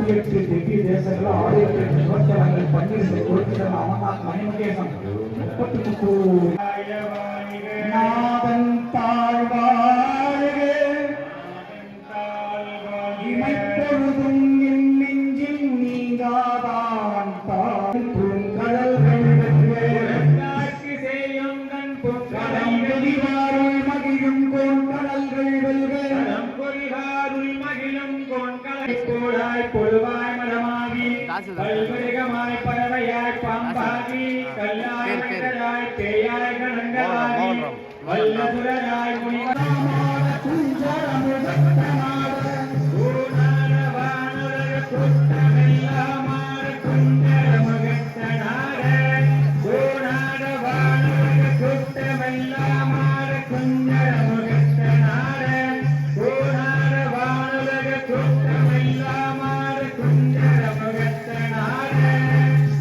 68 திவ்ய தேசங்கள் 1008 சிவத்தலங்கள் 12 கொடுத்தல் அமர்நாத் மணிமகேசம் 33 நாதன் தாழ்வாழ்க இமைப்பொழுதும் என் நெஞ்சில் நீங்காதான் தான் பூங்கடல்கள் வெல்காட்சி செய்யும் கண் பூங்கடல் வெளிவாருள் மகிழும் கோண்கடல்கள் வெல்கம் பொறிகாருள் மகிழும் கோண்கடல் போடாய் பொழுவாய் மடமாகி கல்வரிகமாய் பறவையாய் பாம்பாகி கல்லாய் கடலாய் பேயாய் கணங்களாகி வல்லசுரராய் முனிவராமான குஞ்சரமுதத்தனாக ஊனாரவானுரக குற்றமெல்லாமாறு குஞ்சரமுகத்தனாக ஊனாரவானுரக குற்றமெல்லாமாறு குஞ்சரமுகத்தனாக ஊனாரவானுரக குற்றமெல்லாமாறு குஞ்சரமுகத்தனாக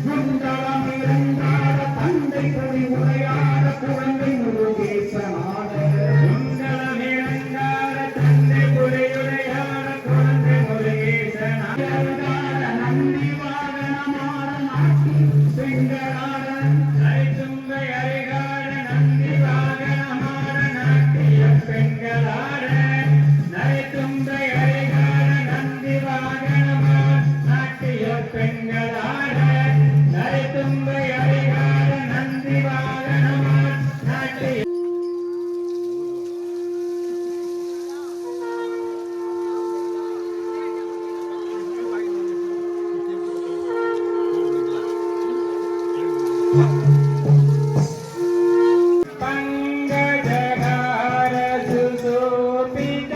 குந்தளம் இருந்தாட தந்தை கொடி உரையாட குழந்தை முருகேசனாக குந்தளம் இருந்தாட தந்தை கொடியுரையாட குழந்தை முருகேசனாக நந்தி வாகனமான நாட்டி செங்கடாட அரிதும்பை அரிகாட நந்தி வாகனமான நாட்டிய பெண்களாட நரிதும்பை அரிகாட நந்தி வாகனமான நாட்டிய பெண்களாட நரிதும்பை அரிகாட நந்தி வாகனமான நாட்டிய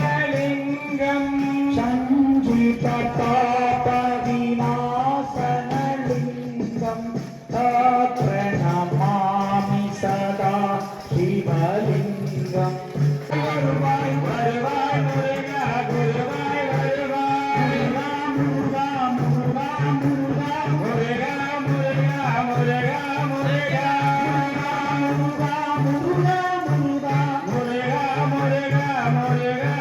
பங்கஜகாரசுசோபிதலிங்கம் சஞ்சிததாபவிநாசனலிங்கம் தத்ரணமாமி சதா சிவலிங்கம் வருவாய் வருவாய் முருகா குருவாய் வருவாய் முருகா முருகா முருகா முருகா முருகா முருகா முருகா முருகா முருகா முருகா முருகா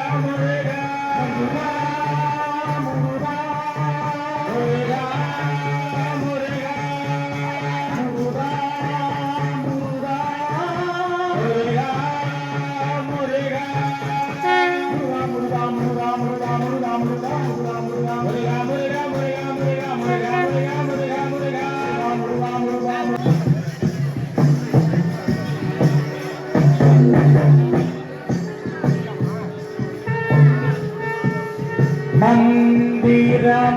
முருகா முருகா முருகா முருகா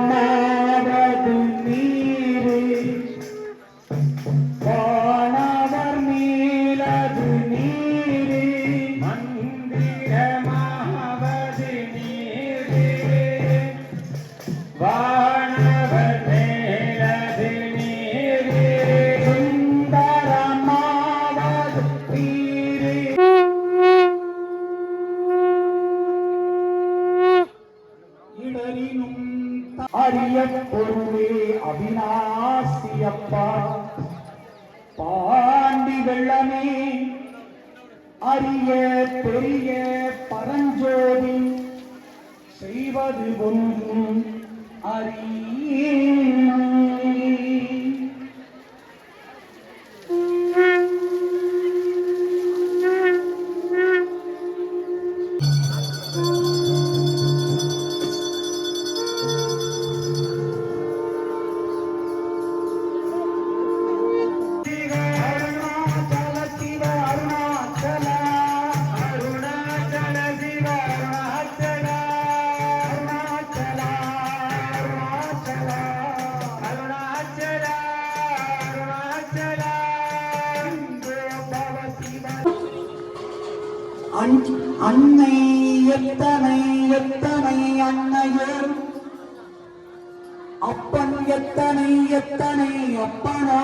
மந்திரமாவது நீரே வானவர் மேலது நீரே மந்திரமாவது நீரே வானவர் மேலது நீரே சுந்தரமாவது நீரே இடரினும் அரிய பொருளே அவிநாசியப்பா பாண்டி வெள்ளமே அரிய பெரிய பரஞ்சோதி செய்வது ஒன்றும் அறியே அன்னை எத்தனை எத்தனை அன்னையர் அப்பன் எத்தனை எத்தனை அப்பனா